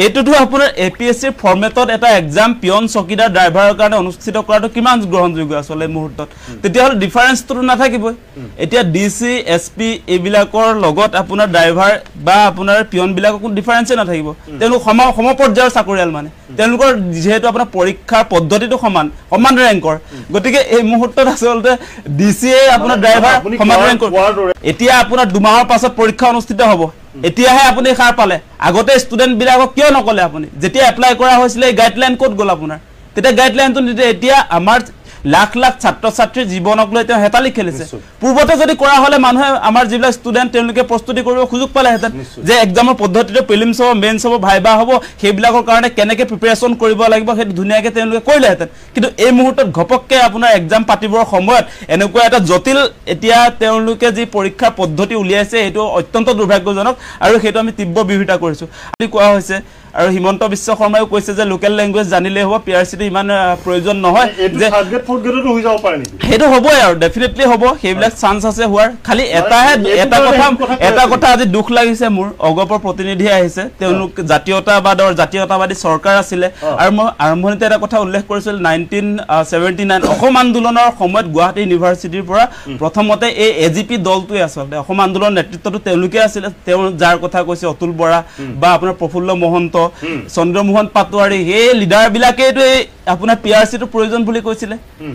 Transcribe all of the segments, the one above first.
এইটোতো আপোনাৰ এপিএসসিৰ ফৰ্মেটত এটা এক্সাম পিয়ন চকীদাৰ ড্ৰাইভাৰৰ কাৰণে অনুষ্ঠিত কৰাটো কিমান গ্ৰহণযোগ্য আসলে মুহূৰ্তত তেতিয়াহ'লে ডিফাৰেন্সটো নাথাকিবই এতিয়া ডিসি এসপি এইবিলাকৰ লগত আপোনাৰ ড্ৰাইভাৰ বা আপোনাৰ পিয়ন বিলাকৰ কোনো ডিফাৰেন্সে নাথাকিব তেওঁলোক সমপৰ্যায়ৰ চাকৰিয়াল মানে তেওঁলোকৰ যেহেতু আপোনাৰ পৰীক্ষাৰ পদ্ধতিটো সমান ৰেংকৰ গতিকে এই মুহূৰ্তত আসলে ডিসিএ আপোনাৰ ড্ৰাইভাৰ সমান ৰেংকৰ এতিয়া আপোনাৰ দুমাহৰ পাছত পৰীক্ষা অনুষ্ঠিত হ'ব এতিয়াহে আপুনি খাৰ পালে আগতে ষ্টুডেন্ট বিলাকক কিয় নকলে আপুনি যেতিয়া এপ্লাই কৰা হৈছিল এই গাইডলাইন কোড গল আপোনাৰ তেতিয়া গাইডলাইনটো নিতে এতিয়া আমাৰ লাখ লাখ ছাত্ৰ ছাত্ৰীৰ জীৱনক লৈ তেওঁ হেতালি খেলিছে পূৰ্বতে যদি কৰা হলে মানুহে আমাৰ যিবিলাক ষ্টুডেন্ট তেওঁলোকে প্ৰস্তুতি কৰিব সুযোগ পালে হেতেন যে এক্সামৰ পদ্ধতিটো প্ৰিলিমছ হ'ব মেইনছ হ'ব ভাইবা হ'ব সেইবিলাকৰ কাৰণে কেনেকৈ প্ৰিপাৰেচন কৰিব লাগিব সেই ধুনীয়াকৈ তেওঁলোকে কৰিলে হেতেন কিন্তু এই মুহূৰ্তত ঘপককে আপোনাৰ এক্সাম পাতিবৰ সময়ত এনেকুৱা এটা জটিল এতিয়া তেওঁলোকে যি পৰীক্ষা পদ্ধতি উলিয়াইছে এইটো অত্যন্ত দুৰ্ভাগ্যজনক আৰু সেইটো আমি তীব্ৰ বিৰোধিতা কৰিছো আজি কোৱা হৈছে আৰু হিমন্ত বিশ্ব শৰ্মাও কৈছে যে লোকেল ল্যাঙ্গুৱেজ জানিলে হ'ব পিআৰসিটো ইমান প্ৰয়োজন নহয় যে টাৰ্গেট ফৰ গ্ৰেডটো হৈ যাব পাৰে নেকি হেটো হ'বই আৰু ডেফিনেটলি হ'ব সেইবিলাক চান্স আছে হোৱাৰ খালি এটা কথা আজি দুখ লাগিছে মোৰ অগপৰ প্ৰতিনিধি আহিছে তেওঁলোক জাতীয়তাবাদী চৰকাৰ আছিল আৰু মই আৰম্ভণিতে এটা কথা উল্লেখ কৰিছিল 1979 অসম আন্দোলনৰ সময়ত গুৱাহাটী ইউনিভাৰ্চিটিৰ পৰা প্ৰথমতে এই এজিপি দলটোৱে আছিল অসম আন্দোলনৰ নেতৃত্বটো তেওঁলোকে আছিল তেওঁ যাৰ কথা কৈছে অতুল বৰা বা আপোনাৰ প্ৰফুল্ল মহন্ত চন্দ্ৰমোহন পাটোৱাৰী এই লিডাৰ বিলাকেটো আপোনাৰ পিআৰসিটো প্ৰয়োজন বুলি কৈছিল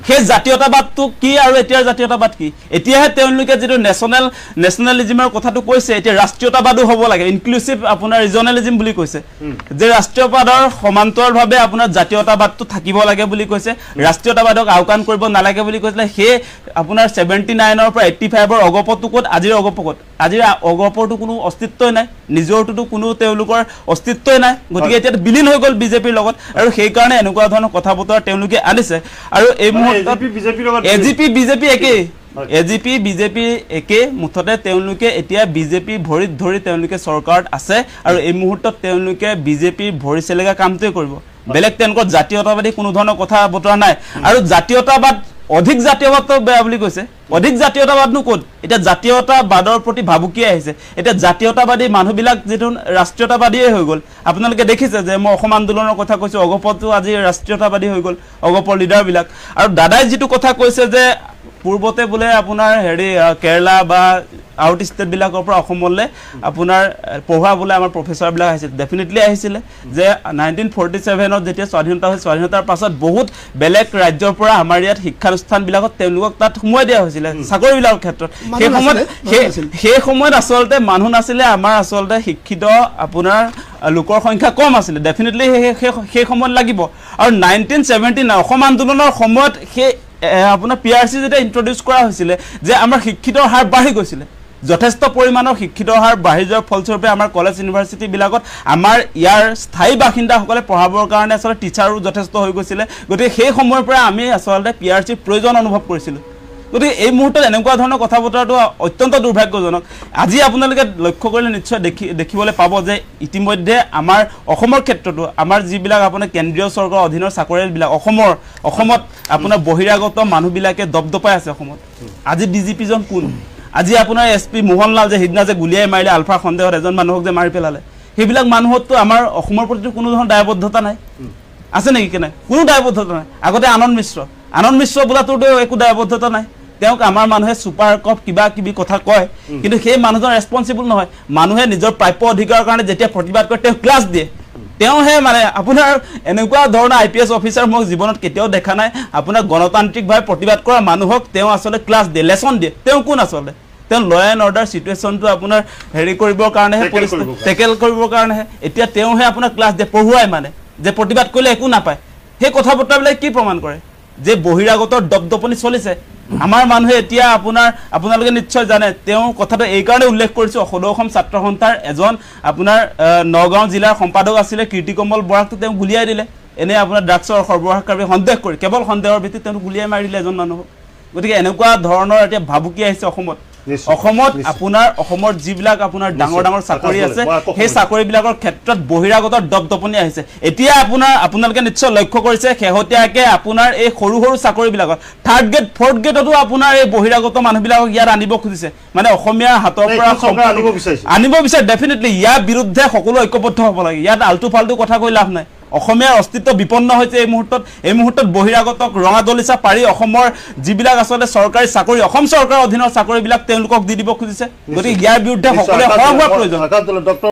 সেই জাতীয়তাবাদটো কি আৰু এতিয়াৰ জাতীয়তাবাদ কি এতিয়াহে তেওঁলোকে যেটো নেশনালিজমৰ কথাটো কৈছে এতিয়া ৰাষ্ট্ৰীয়তাবাদো হ'ব লাগে ইনক্লুসিভ আপোনাৰ ৰিজনালিজম বুলি কৈছে যে ৰাষ্ট্ৰীয়বাদৰ সমান্তৰালভাৱে আপোনাৰ জাতীয়তাবাদটো থাকিব লাগে বুলি কৈছে ৰাষ্ট্ৰীয়তাবাদক আওকাণ কৰিব নালাগে বুলি কৈছিল হে আপোনাৰ 79 ৰ পৰা 85 ৰ অগপটো ক'ত আজিৰ অগপকত আজিৰ অগপৰটো কোনো অস্তিত্বই নাই নিজৰটো কোনো তেওঁলোকৰ অস্তিত্বই নাই গতিকে এতিয়া বিলীন হৈ গ'ল বিজেপিৰ লগত আৰু সেই কাৰণে এনেকুৱা ধৰণৰ কথা বতৰা তেওঁলোকে আনিছে আৰু এই মুহূৰ্তত এজিপি বিজেপি একে মুঠতে তেওঁলোকে এতিয়া বিজেপি ভৰিত ধৰি তেওঁলোকে চৰকাৰত আছে আৰু এই মুহূৰ্তত তেওঁলোকে বিজেপিৰ ভৰি চেলেগা কামটোৱে কৰিব বেলেগ তেওঁলোকৰ জাতীয়তাবাদী কোনো ধৰণৰ কথা বতৰা নাই আৰু জাতীয়তাবাদ অধিক জাতীয়বাদ বেয়া বুলি কৈছে অধিক জাতীয়তাবাদনো ক'ত এটা জাতীয়তাবাদৰ প্ৰতি ভাবুকি আহিছে এটা জাতীয়তাবাদী মানুহবিলাক যেটো ৰাষ্ট্ৰীয়তাবাদীয়ে হৈ গ'ল আপোনালোকে দেখিছে যে মই অসম আন্দোলনৰ কথা কৈছো অগপটো আজি ৰাষ্ট্ৰীয়তাবাদী হৈ গ'ল অগপৰ লিডাৰ বিলাক আৰু দাদাই যেটো কথা কৈছে যে পূৰ্বতে বোলে আপোনাৰ হেৰি কেৰালা বা আউট ষ্টেট বিলাকৰ পৰা অসমলৈ আপোনাৰ পঢ়া বোলে আমাৰ প্ৰফেসৰ বিলাক আহিছিল ডেফিনেটলি আহিছিল যে 1947 ত যেতিয়া স্বাধীনতা হয় স্বাধীনতাৰ পাছত বহুত বেলেগ ৰাজ্যৰ পৰা আমাৰ ইয়াত শিক্ষানুষ্ঠান বিলাকত তেওঁলোকক তাত সময় দিয়া হৈছিল চাকৰি বিলাকৰ ক্ষেত্ৰত সেই সময়ত আসলতে মানুহ নাছিলে আমাৰ আসলতে শিক্ষিত আপোনাৰ লোকৰ সংখ্যা কম আছিল ডেফিনেটলি সেই সময়ত লাগিব আৰু 1979 অসম আন্দোলনৰ সময়ত সেই আপোনাৰ পিআৰসি যেটা ইন্ট্ৰোডিউস কৰা হৈছিল যে আমাৰ শিক্ষিতৰ হাৰ বাঢ়ি গৈছিল যথেষ্ট পৰিমাণৰ শিক্ষিতৰ হাৰ বাঢ়ি যোৱাৰ ফলস্বৰূপে আমাৰ কলেজ ইউনিভাৰ্চিটি বিলাকত আমাৰ ইয়াৰ স্থায়ী বাসিন্দাসকলে পঢ়াবৰ কাৰণে আসলে টিচাৰো যথেষ্ট হৈ গৈছিল গতিকে সেই সময়ৰ পৰা আমি আসলে পিআৰসিৰ প্ৰয়োজন অনুভৱ কৰিছিল গতিকে এই মুহূৰ্তত এনেকুৱা ধৰণৰ কথা বতৰাটো অত্যন্ত দুৰ্ভাগ্যজনক আজি আপোনালোকে লক্ষ্য কৰিলে নিশ্চয় দেখিবলৈ পাব যে ইতিমধ্যে আমাৰ অসমৰ ক্ষেত্ৰটো আমাৰ যিবিলাক আপোনাৰ কেন্দ্ৰীয় চৰকাৰৰ অধীনৰ চাকৰিয়াল বিলাক অসমত আপোনাৰ বহিৰাগত মানুহবিলাকে দবদপাই আছে অসমত আজি ডিজিপি জন কোন আজি আপোনাৰ এসপি মোহনলাল যে হিদনা যে গুলিয়াই মাৰিলে আলফা সন্দেহত এজন মানুহক যে মাৰি পেলালে সেইবিলাক মানুহতটো আমাৰ অসমৰ প্ৰতি কোনো ধৰণৰ দায়বদ্ধতা নাই আছে নেকি কেনে কোনো দায়বদ্ধতা নাই আগতে আনন্দ মিশ্ৰ বোলাটোতো একো দায়বদ্ধতা নাই তেওঁক আমাৰ মানুহে সুপাৰ কপ কিবা কিবি কথা কয় কিন্তু সেই মানুহজন ৰেসপন্সিবল নহয় মানুহে নিজৰ প্ৰাপ্য অধিকাৰৰ কাৰণে যেতিয়া প্ৰতিবাদ কৰে তেওঁ ক্লাছ দিয়ে তেওঁহে মানে আপোনাৰ এনেকুৱা ধৰণৰ আইপিএস অফিচাৰ মই জীৱনত কেতিয়াও দেখা নাই আপোনাৰ গণতান্ত্ৰিকভাৱে প্ৰতিবাদ কৰা মানুহক তেওঁ আসলে ক্লাছ দিয়ে লেসন দিয়ে তেওঁ কোন আসলে তেওঁ ল এণ্ড অৰ্ডাৰ সিচুৱেশনটো আপোনাৰ হেৰি কৰিবৰ কাৰণেহে টেকেল কৰিবৰ কাৰণেহে এতিয়া তেওঁহে আপোনাৰ ক্লাছ দিয়ে পঢ়ুৱাই মানে যে প্ৰতিবাদ কৰিলে একো নাপায় সেই কথা বতৰাবিলাক কি প্ৰমাণ কৰে যে বহিৰাগতৰ দবদপনি চলিছে আমাৰ মানুহে এতিয়া আপোনালোকে নিশ্চয় জানে তেওঁ কথাটো এই কাৰণে উল্লেখ কৰিছো অসম ছাত্ৰ সন্থাৰ এজন আপোনাৰ নগাঁও জিলাৰ সম্পাদক আছিল কীৰ্তিকমল বৰাকটো তেওঁ গুলিয়াই দিলে এনে আপোনাৰ ড্ৰাগছৰ সৰবৰাহকাৰী সন্দেহ কৰি কেৱল সন্দেহৰ ভিত্তিত তেওঁ গুলিয়াই মাৰিলে এজন মানুহক গতিকে এনেকুৱা ধৰণৰ এতিয়া ভাবুকি আহিছে অসমত অসমত আপোনাৰ অসমৰ যিবিলাক আপোনাৰ ডাঙৰ ডাঙৰ চাকৰি আছে সেই চাকৰিবিলাকৰ ক্ষেত্ৰত বহিৰাগত দপদপনি আহিছে এতিয়া আপোনালোকে নিশ্চয় লক্ষ্য কৰিছে শেহতীয়াকৈ আপোনাৰ এই সৰু সৰু চাকৰিবিলাকত 3rd গ্ৰেড 4th গ্ৰেডতো আপোনাৰ এই বহিৰাগত মানুহবিলাকক ইয়াত আনিব খুজিছে মানে অসমীয়াৰ হাতৰ পৰা আনিব বিচাৰে ডেফিনেটলি ইয়াৰ বিৰুদ্ধে সকলো ঐক্যবদ্ধ হ'ব লাগে ইয়াত আলটু ফালটু কথা কৈ লাভ নাই অসমীয়াৰ অস্তিত্ব বিপন্ন হৈছে এই মুহূৰ্তত বহিৰাগতক ৰঙা দলিচা পাৰি অসমৰ যিবিলাক আসলে চৰকাৰী চাকৰি অসম চৰকাৰৰ অধীনৰ চাকৰিবিলাক তেওঁলোকক দি দিব খুজিছে গতিকে ইয়াৰ বিৰুদ্ধে সকলোৱে সৰব হোৱাৰ প্ৰয়োজন